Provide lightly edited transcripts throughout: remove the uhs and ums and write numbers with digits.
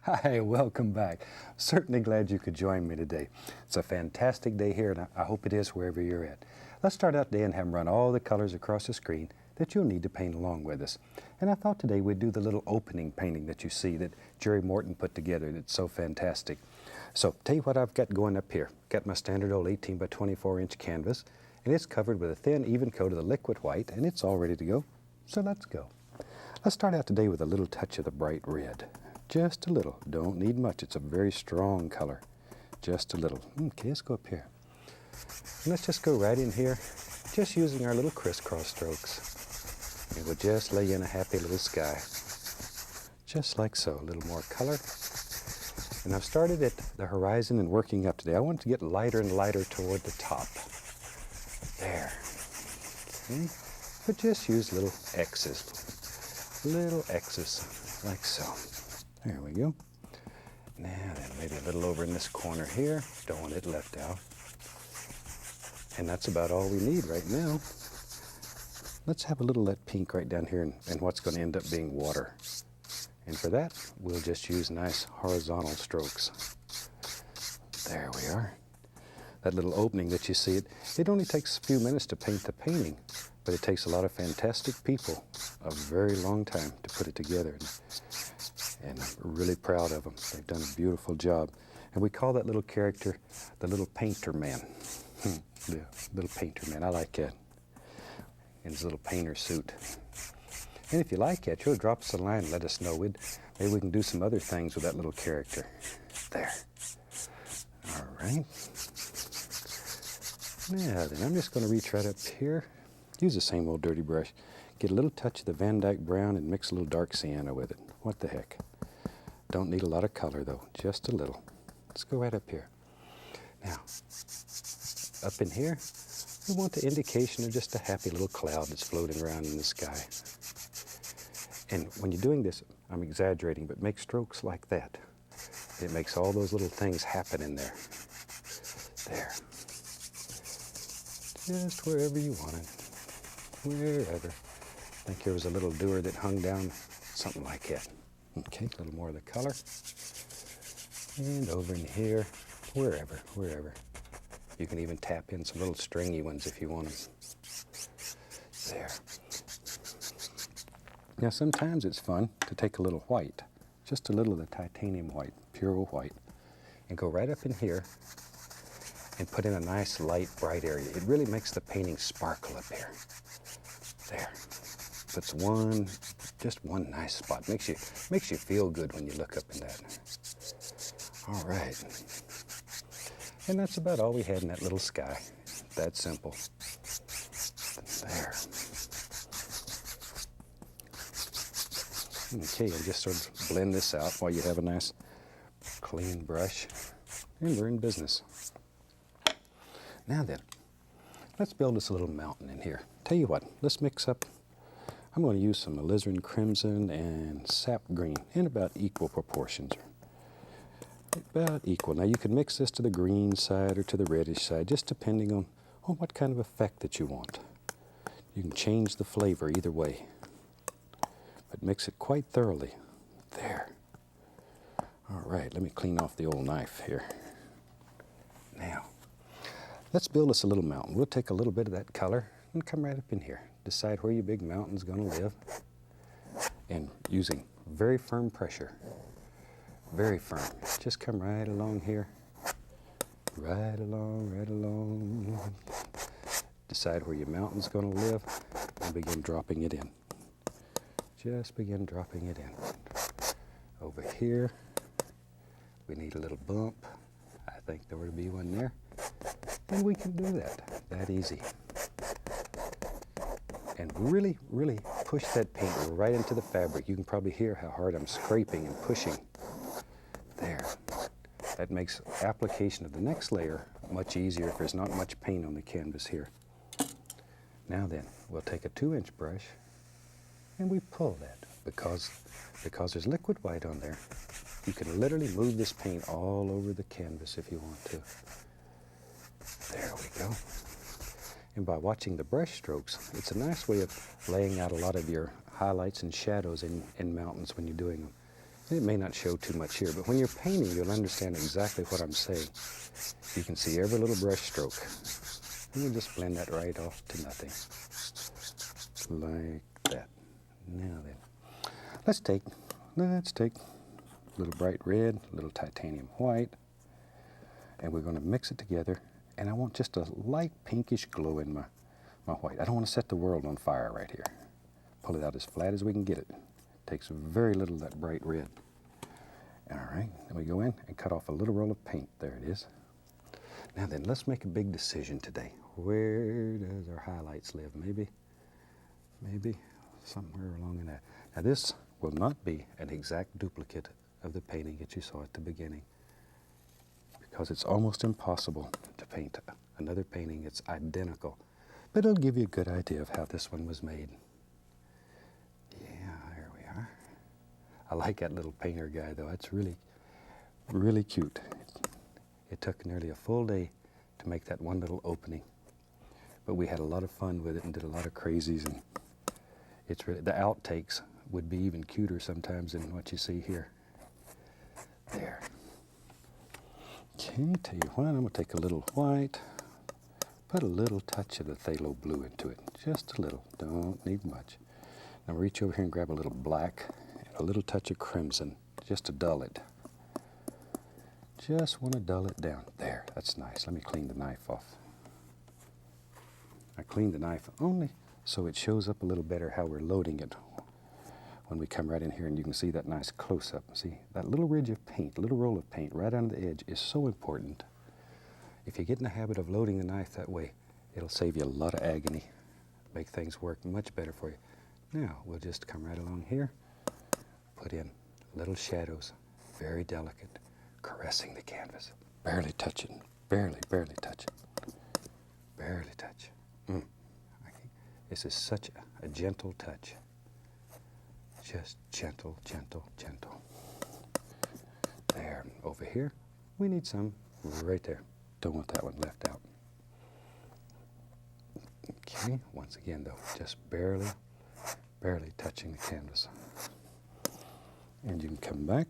Hi, welcome back. Certainly glad you could join me today. It's a fantastic day here, and I hope it is wherever you're at. Let's start out today and have them run all the colors across the screen that you'll need to paint along with us. And I thought today we'd do the little opening painting that you see that Jerry Morton put together that's so fantastic. So, tell you what I've got going up here. Got my standard old 18 by 24 inch canvas, and it's covered with a thin, even coat of the liquid white, and it's all ready to go. So let's go. Let's start out today with a little touch of the bright red. Just a little. Don't need much. It's a very strong color. Just a little. Okay, let's go up here. And let's just go right in here, just using our little crisscross strokes. And we'll just lay in a happy little sky. Just like so. A little more color. And I've started at the horizon and working up today. I want it to get lighter and lighter toward the top. There. Okay. But just use little X's. Little X's, like so. There we go. Now then, maybe a little over in this corner here. Don't want it left out. And that's about all we need right now. Let's have a little of that pink right down here and what's going to end up being water. And for that, we'll just use nice horizontal strokes. There we are. That little opening that you see, it only takes a few minutes to paint the painting, but it takes a lot of fantastic people a very long time to put it together. And I'm really proud of them. They've done a beautiful job. And we call that little character the little painter man. The little painter man, I like that. In his little painter suit. And if you like that, you'll drop us a line and let us know. Maybe we can do some other things with that little character. There. All right. Now then, I'm just going to reach right up here. Use the same old dirty brush. Get a little touch of the Van Dyke brown and mix a little dark sienna with it. What the heck. Don't need a lot of color though, just a little. Let's go right up here. Now, up in here, we want the indication of just a happy little cloud that's floating around in the sky. And when you're doing this, I'm exaggerating, but make strokes like that. It makes all those little things happen in there. There. Just wherever you want it. Wherever. I think there was a little doer that hung down, something like that. Okay, a little more of the color. And over in here, wherever. You can even tap in some little stringy ones if you want them. There. Now sometimes it's fun to take a little white, just a little of the titanium white, pure white, and go right up in here and put in a nice light bright area. It really makes the painting sparkle up here. There. Puts just one nice spot. Makes you feel good when you look up in that. All right. And that's about all we had in that little sky. That simple. There. Okay, and just sort of blend this out while you have a nice clean brush. And we're in business. Now then, let's build us a little mountain in here. Tell you what, let's mix up. I'm going to use some alizarin crimson and sap green in about equal proportions. About equal. Now you can mix this to the green side or to the reddish side, just depending on what kind of effect that you want. You can change the flavor either way, but mix it quite thoroughly. There. All right, let me clean off the old knife here. Now, let's build us a little mountain. We'll take a little bit of that color and come right up in here. Decide where your big mountain's going to live. And using very firm pressure. Very firm. Just come right along here. Right along. Decide where your mountain's going to live and begin dropping it in. Just begin dropping it in. Over here, we need a little bump. I think there would be one there. And we can do that easy. And really push that paint right into the fabric. You can probably hear how hard I'm scraping and pushing. There. That makes application of the next layer much easier if there's not much paint on the canvas here. Now then, we'll take a 2-inch brush and we pull that because there's liquid white on there. You can literally move this paint all over the canvas if you want to. There we go. And by watching the brush strokes, it's a nice way of laying out a lot of your highlights and shadows in mountains when you're doing them. It may not show too much here, but when you're painting, you'll understand exactly what I'm saying. You can see every little brush stroke. And you just blend that right off to nothing. Like that. Now then, let's take a little bright red, a little titanium white, and we're going to mix it together. And I want just a light pinkish glow in my white. I don't want to set the world on fire right here. Pull it out as flat as we can get it. Takes very little of that bright red. All right, then we go in and cut off a little roll of paint. There it is. Now then, let's make a big decision today. Where does our highlights live? Maybe somewhere along in there. Now this will not be an exact duplicate of the painting that you saw at the beginning, because it's almost impossible to paint another painting that's identical. But it'll give you a good idea of how this one was made. Yeah, here we are. I like that little painter guy though. That's really, really cute. It took nearly a full day to make that one little opening. But we had a lot of fun with it and did a lot of crazies, and it's really, the outtakes would be even cuter sometimes than what you see here. There. Okay, tell you what, I'm going to take a little white, put a little touch of the phthalo blue into it, just a little, don't need much. Now reach over here and grab a little black and a little touch of crimson, just to dull it. Just want to dull it down. There, that's nice. Let me clean the knife off. I cleaned the knife only so it shows up a little better how we're loading it when we come right in here, and you can see that nice close-up. See, that little ridge of paint, little roll of paint right on the edge is so important. If you get in the habit of loading the knife that way, it'll save you a lot of agony, make things work much better for you. Now, we'll just come right along here, put in little shadows, very delicate, caressing the canvas. Barely touch it, barely touch it, barely touch. This is such a gentle touch. Just gentle, gentle, gentle. There, over here, we need some right there. Don't want that one left out. Okay, once again though, just barely touching the canvas. And you can come back,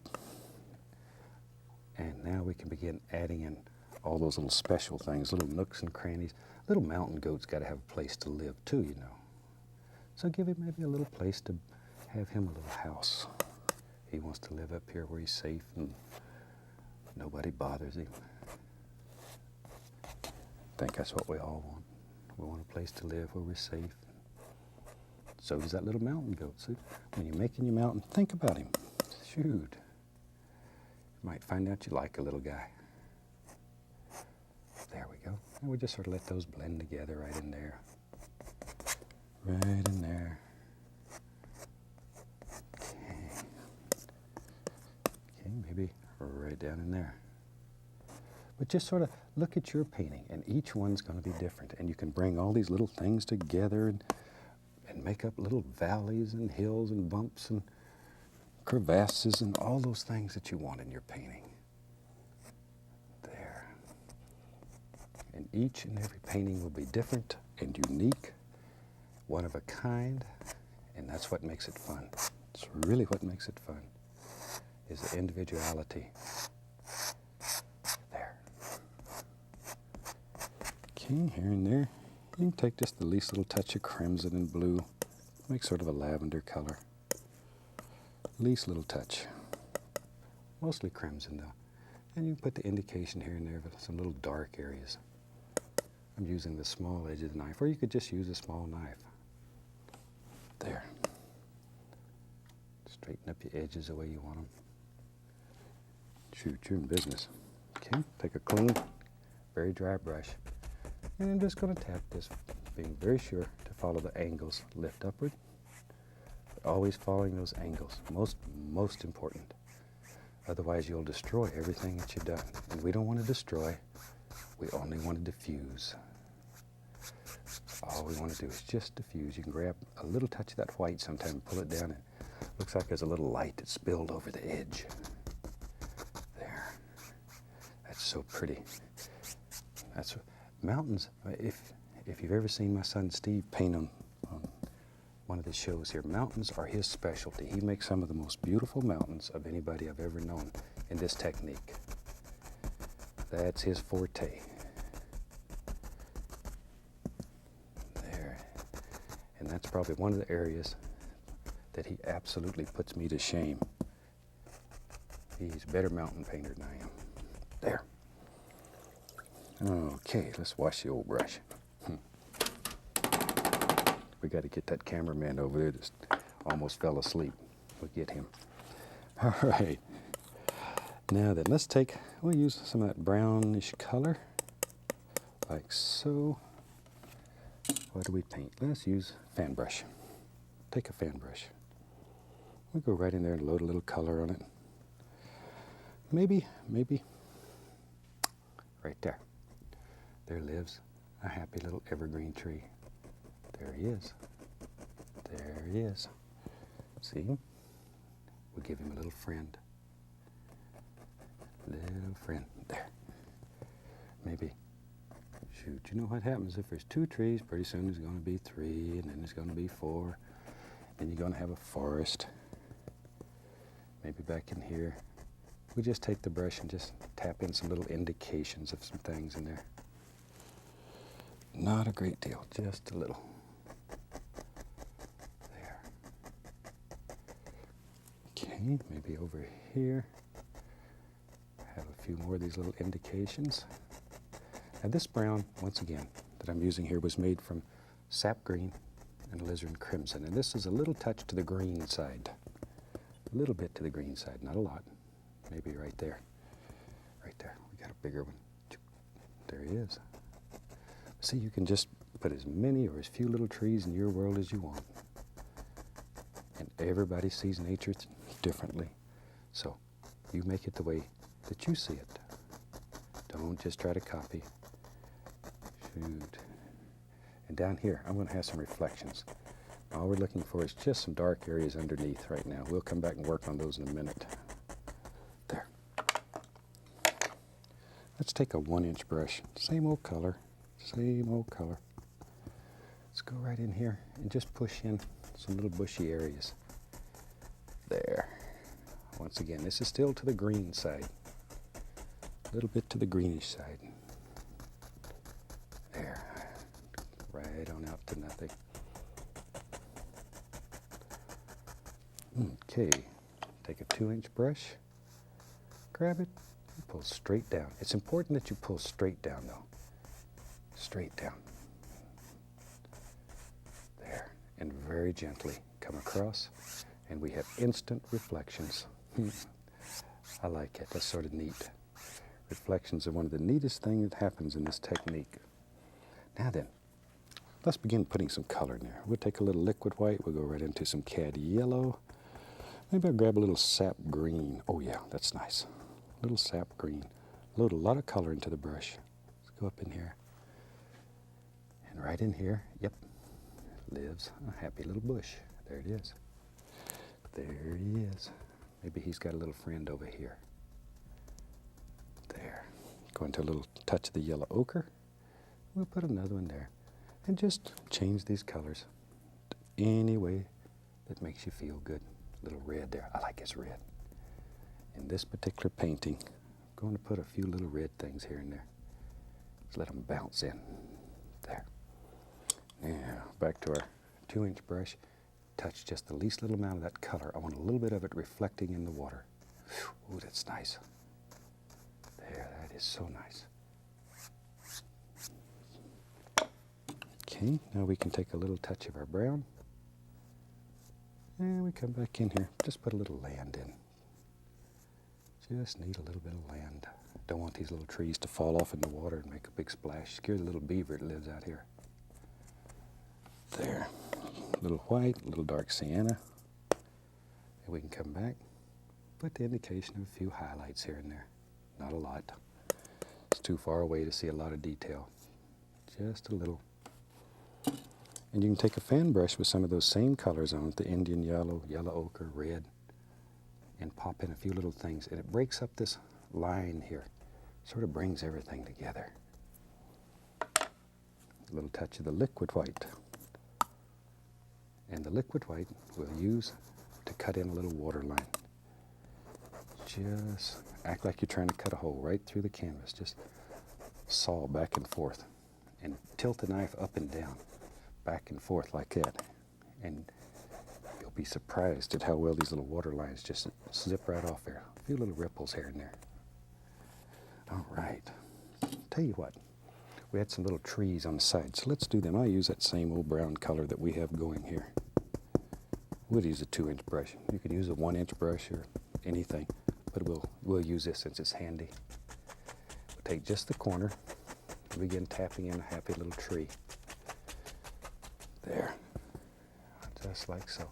and now we can begin adding in all those little special things, little nooks and crannies. Little mountain goat's got to have a place to live too, you know. So give him maybe a little place to have him a little house. He wants to live up here where he's safe and nobody bothers him. I think that's what we all want. We want a place to live where we're safe. So does that little mountain goat. See, when you're making your mountain, think about him. Shoot. You might find out you like a little guy. There we go. And we just sort of let those blend together right in there. Right in there. Okay, maybe right down in there. But just sort of look at your painting, and each one's going to be different. And you can bring all these little things together and make up little valleys and hills and bumps and crevasses and all those things that you want in your painting. There. And each and every painting will be different and unique, one of a kind, and that's what makes it fun. It's really what makes it fun, is the individuality. There. Okay, here and there. You can take just the least little touch of crimson and blue, make sort of a lavender color. Least little touch. Mostly crimson though. And you can put the indication here and there of some little dark areas. I'm using the small edge of the knife, or you could just use a small knife. There. Straighten up your edges the way you want them. Shoot, you're in business. Okay, take a clean, very dry brush. And I'm just going to tap this, being very sure to follow the angles. Lift upward. But always following those angles. Most important. Otherwise you'll destroy everything that you've done. And we don't want to destroy. We only want to diffuse. All we want to do is just diffuse. You can grab a little touch of that white sometime and pull it down, and it looks like there's a little light that spilled over the edge. There. That's so pretty. That's mountains. If you've ever seen my son Steve paint on one of the shows here. Mountains are his specialty. He makes some of the most beautiful mountains of anybody I've ever known in this technique. That's his forte. There. And that's probably one of the areas that he absolutely puts me to shame. He's a better mountain painter than I am. There. Okay, let's wash the old brush. We got to get that cameraman over there that almost fell asleep. We'll get him. All right. Now then, we'll use some of that brownish color, like so. What do we paint? Let's use fan brush. Take a fan brush. We'll go right in there and load a little color on it. Maybe right there. There lives a happy little evergreen tree. There he is. There he is. See? We'll give him a little friend. Little friend. There. Maybe. Shoot, you know what happens if there's 2 trees? Pretty soon there's going to be 3, and then there's going to be 4. Then you're going to have a forest. Maybe back in here. We just take the brush and just tap in some little indications of some things in there. Not a great deal, just a little. There. Okay, maybe over here. Have a few more of these little indications. Now this brown, once again, that I'm using here was made from sap green and alizarin crimson. And this is a little touch to the green side. A little bit to the green side, not a lot. Maybe right there. Right there. We got a bigger one. There he is. See, you can just put as many or as few little trees in your world as you want. And everybody sees nature differently. So you make it the way that you see it. Don't just try to copy. Shoot. And down here, I'm going to have some reflections. All we're looking for is just some dark areas underneath right now. We'll come back and work on those in a minute. There. Let's take a 1-inch brush. Same old color. Same old color. Let's go right in here and just push in some little bushy areas. There. Once again, this is still to the green side. A little bit to the greenish side. There. Right on out to nothing. Okay. Take a 2-inch brush. Grab it and pull straight down. It's important that you pull straight down though. Straight down. There. And very gently come across. And we have instant reflections. I like it. That's sort of neat. Reflections are one of the neatest things that happens in this technique. Now then, let's begin putting some color in there. We'll take a little liquid white. We'll go right into some cad yellow. Maybe I'll grab a little sap green. Oh yeah, that's nice. A little sap green. Load a lot of color into the brush. Let's go up in here. And right in here, yep, lives a happy little bush. There it is. There he is. Maybe he's got a little friend over here. There. Go into a little touch of the yellow ochre. We'll put another one there. And just change these colors any way that makes you feel good. A little red there. I like his red. In this particular painting, I'm going to put a few little red things here and there. Just let them bounce in. There. Now, back to our 2-inch brush. Touch just the least little amount of that color. I want a little bit of it reflecting in the water. Ooh, that's nice. There, that is so nice. Okay, now we can take a little touch of our brown. And we come back in here. Just put a little land in. Just need a little bit of land. Don't want these little trees to fall off in the water and make a big splash. Scare the little beaver that lives out here. There. A little white, a little dark sienna. And we can come back. Put the indication of a few highlights here and there. Not a lot. It's too far away to see a lot of detail. Just a little. And you can take a fan brush with some of those same colors on it, the Indian yellow, yellow ochre, red, and pop in a few little things. And it breaks up this line here. Sort of brings everything together. A little touch of the liquid white. And the liquid white we'll use to cut in a little water line. Just act like you're trying to cut a hole right through the canvas. Just saw back and forth. And tilt the knife up and down, back and forth like that. And you'll be surprised at how well these little water lines just zip right off there. A few little ripples here and there. All right. Tell you what, we had some little trees on the side, so let's do them. I'll use that same old brown color that we have going here. We'll use a 2-inch brush. You can use a 1-inch brush or anything, but we'll use this since it's handy. We'll take just the corner and begin tapping in a happy little tree. There, just like so.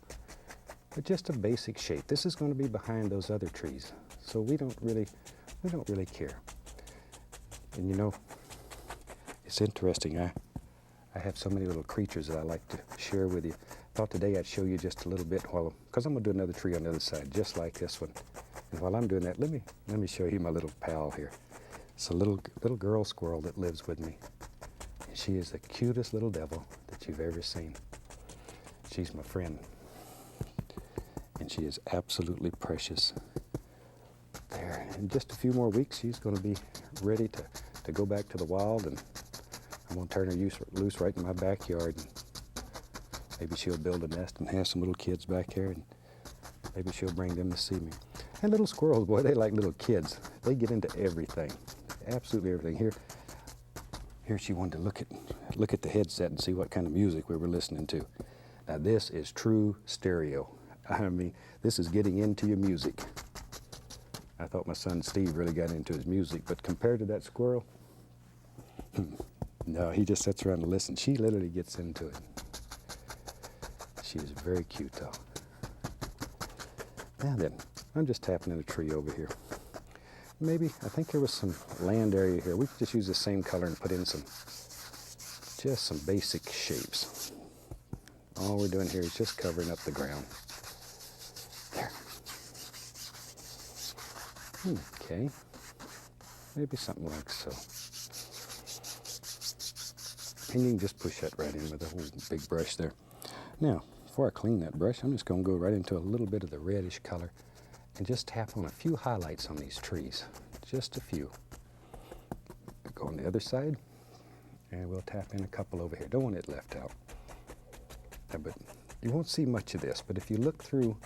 But just a basic shape. This is going to be behind those other trees, so we don't really care. And you know, it's interesting. I have so many little creatures that I like to share with you. Thought today I'd show you just a little bit because I'm going to do another tree on the other side, just like this one. And while I'm doing that, let me show you my little pal here. It's a little girl squirrel that lives with me. And she is the cutest little devil that you've ever seen. She's my friend. And she is absolutely precious. There, in just a few more weeks, she's going to be ready to go back to the wild, and I'm going to turn her loose right in my backyard. And maybe she'll build a nest and have some little kids back here, and maybe she'll bring them to see me. And little squirrels, boy, they like little kids. They get into everything, absolutely everything. Here she wanted to look at the headset and see what kind of music we were listening to. Now this is true stereo. I mean, this is getting into your music. I thought my son Steve really got into his music, but compared to that squirrel, no, he just sits around and listens. She literally gets into it. She is very cute, though. Now then, I'm just tapping in a tree over here. Maybe, I think there was some land area here. We could just use the same color and put in just some basic shapes. All we're doing here is just covering up the ground. There. Okay. Maybe something like so. And you can just push that right in with a whole big brush there. Now, before I clean that brush, I'm just going to go right into a little bit of the reddish color and just tap on a few highlights on these trees. Just a few. Go on the other side, and we'll tap in a couple over here. Don't want it left out. But you won't see much of this, but if you look through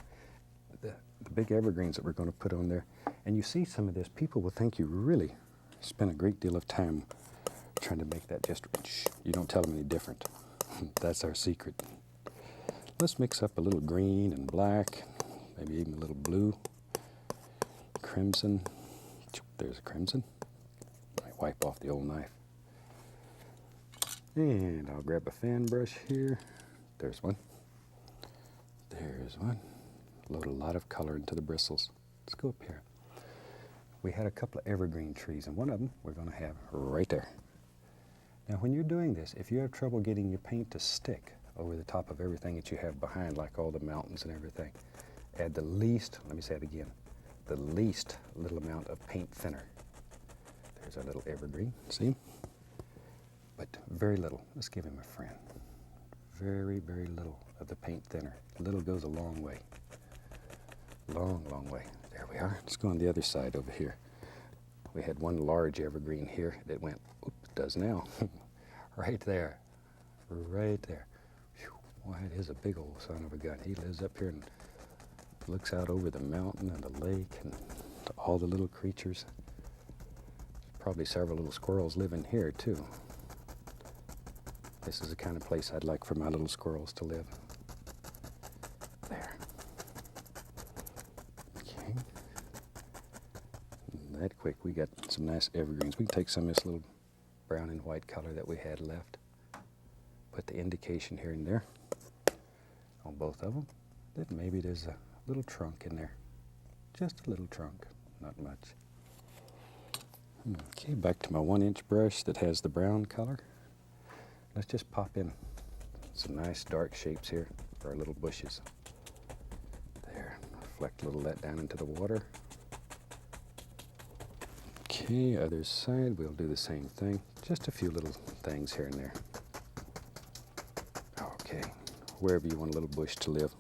the big evergreens that we're going to put on there, and you see some of this, people will think you really spent a great deal of time trying to make that just, you don't tell them any different. That's our secret. Let's mix up a little green and black, maybe even a little blue, crimson. There's a crimson. I wipe off the old knife. And I'll grab a fan brush here. There's one. There's one. Load a lot of color into the bristles. Let's go up here. We had a couple of evergreen trees, and one of them we're going to have right there. Now, when you're doing this, if you have trouble getting your paint to stick over the top of everything that you have behind, like all the mountains and everything, add the least, let me say it again, the least little amount of paint thinner. There's our little evergreen, see? But very little. Let's give him a friend. Very, very little of the paint thinner. Little goes a long way. Long, long way. There we are. Let's go on the other side over here. We had one large evergreen here that went, oop, it does now. Right there. Right there. Whew. Boy, it is a big old son of a gun. He lives up here and looks out over the mountain and the lake and all the little creatures. There's probably several little squirrels living here too. This is the kind of place I'd like for my little squirrels to live. There. Okay. That quick, we got some nice evergreens. We can take some of this little brown and white color that we had left. Put the indication here and there on both of them that maybe there's a little trunk in there. Just a little trunk, not much. Okay, back to my 1-inch brush that has the brown color. Let's just pop in some nice dark shapes here for our little bushes. There, reflect a little of that down into the water. Okay, other side, we'll do the same thing. Just a few little things here and there. Okay, wherever you want a little bush to live.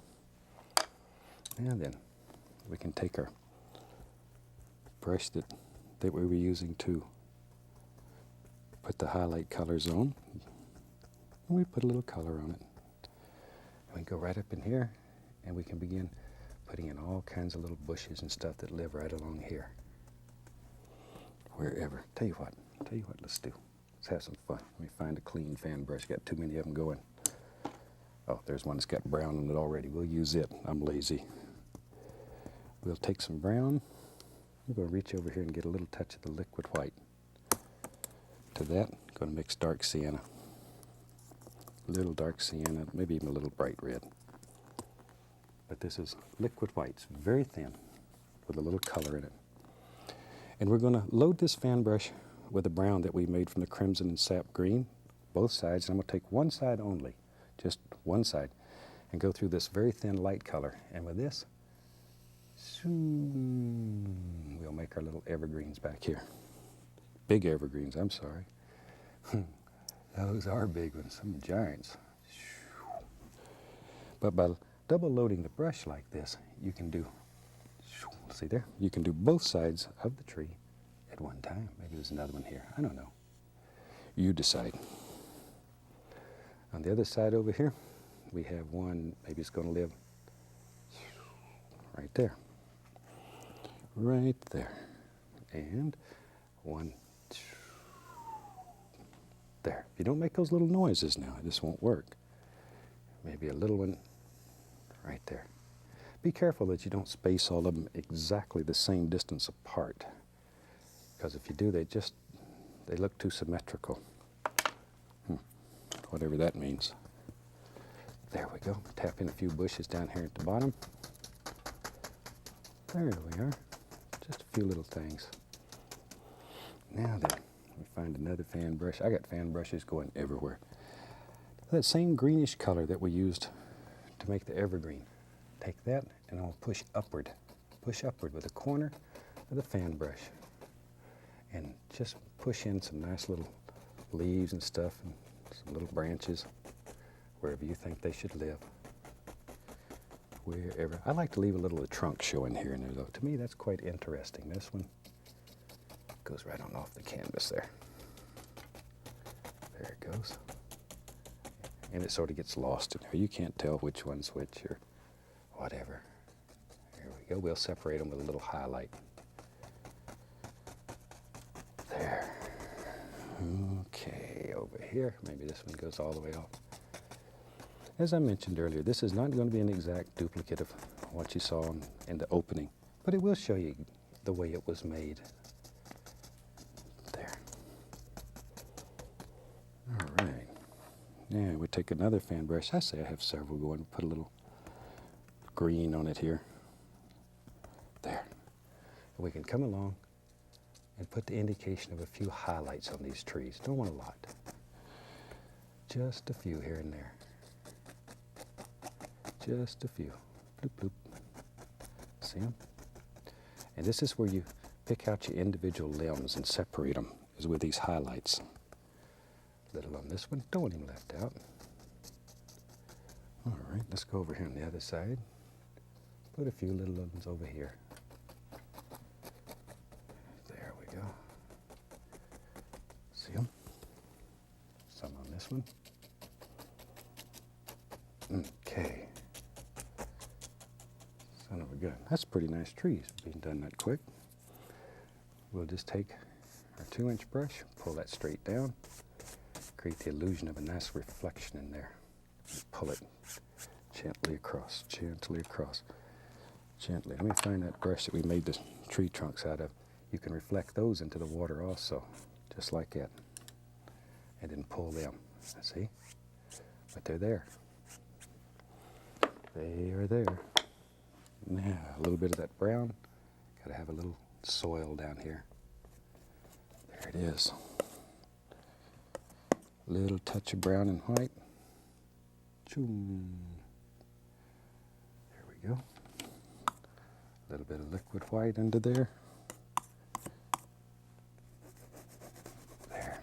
And then we can take our brush that we were using to put the highlight colors on, and we put a little color on it. And we go right up in here, and we can begin putting in all kinds of little bushes and stuff that live right along here. Wherever. Tell you what, let's do. Let's have some fun. Let me find a clean fan brush. Got too many of them going. Oh, there's one that's got brown in it already. We'll use it. I'm lazy. We'll take some brown. We're going to reach over here and get a little touch of the liquid white. To that, I'm going to mix dark sienna. A little dark sienna, maybe even a little bright red. But this is liquid white. It's very thin with a little color in it. And we're going to load this fan brush with the brown that we made from the crimson and sap green, both sides. And I'm going to take one side only, just one side, and go through this very thin light color. And with this, we'll make our little evergreens back here. Big evergreens, I'm sorry. Those are big ones, some giants. But by double loading the brush like this, you can do, see there? You can do both sides of the tree at one time. Maybe there's another one here, I don't know. You decide. On the other side over here, we have one, maybe it's going to live right there. Right there. And one, there. If you don't make those little noises now, this won't work. Maybe a little one right there. Be careful that you don't space all of them exactly the same distance apart, because if you do, they look too symmetrical. Whatever that means. There we go. Tap in a few bushes down here at the bottom. There we are. Just a few little things. Now then, we find another fan brush. I got fan brushes going everywhere. That same greenish color that we used to make the evergreen. Take that and I'll push upward. Push upward with the corner of the fan brush. And just push in some nice little leaves and stuff and some little branches wherever you think they should live. Wherever. I like to leave a little of the trunk showing here and there though. To me that's quite interesting. This one goes right on off the canvas there. There it goes. And it sort of gets lost in there. You can't tell which one's which or whatever. There we go. We'll separate them with a little highlight. There. Okay, over here. Maybe this one goes all the way off. As I mentioned earlier, this is not going to be an exact duplicate of what you saw in the opening, but it will show you the way it was made. There. All right. Now we take another fan brush. I say I have several going. Put a little green on it here. There. And we can come along and put the indication of a few highlights on these trees. Don't want a lot. Just a few here and there. Just a few. Bloop, bloop. See them? And this is where you pick out your individual limbs and separate them, is with these highlights. Little on this one. Don't want him left out. All right, let's go over here on the other side. Put a few little ones over here. There we go. See them? Some on this one. Okay. Son of a gun. That's pretty nice trees being done that quick. We'll just take our 2-inch brush, pull that straight down, create the illusion of a nice reflection in there. Pull it gently across, gently across, gently. Let me find that brush that we made the tree trunks out of. You can reflect those into the water also, just like that. And then pull them, see? But they're there. They are there. Now, a little bit of that brown. Got to have a little soil down here. There it is. Little touch of brown and white. Choom. There we go. A little bit of liquid white under there. There.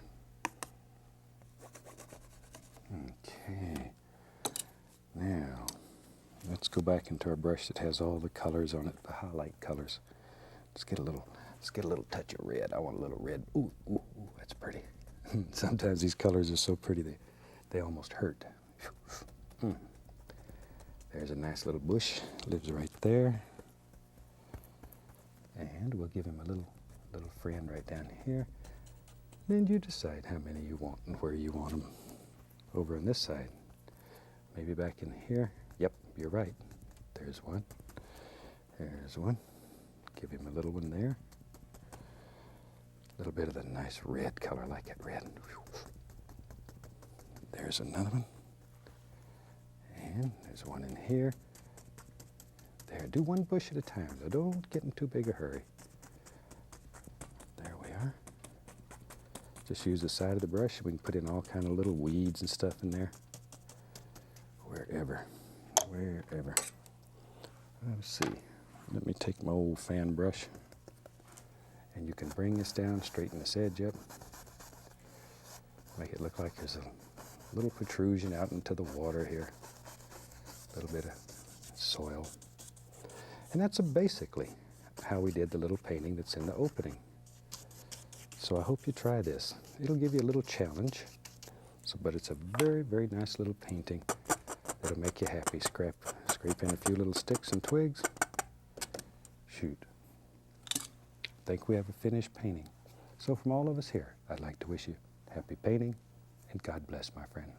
Okay. Now go back into our brush that has all the colors on it, the highlight colors. Let's get a little touch of red. I want a little red. Ooh, ooh, ooh, that's pretty. Sometimes these colors are so pretty they almost hurt. There's a nice little bush, lives right there. And we'll give him a little friend right down here. Then you decide how many you want and where you want them. Over on this side, maybe back in here. Yep, you're right. There's one. There's one. Give him a little one there. A little bit of the nice red color, like it red. There's another one. And there's one in here. There, do one bush at a time, so don't get in too big a hurry. There we are. Just use the side of the brush. We can put in all kind of little weeds and stuff in there. Wherever. Let's see. Let me take my old fan brush. And you can bring this down, straighten this edge up. Make it look like there's a little protrusion out into the water here. A little bit of soil. And that's basically how we did the little painting that's in the opening. So I hope you try this. It'll give you a little challenge, but it's a very, very nice little painting that'll make you happy. Scrape in a few little sticks and twigs. Shoot. Think we have a finished painting. So from all of us here, I'd like to wish you happy painting and God bless, my friend.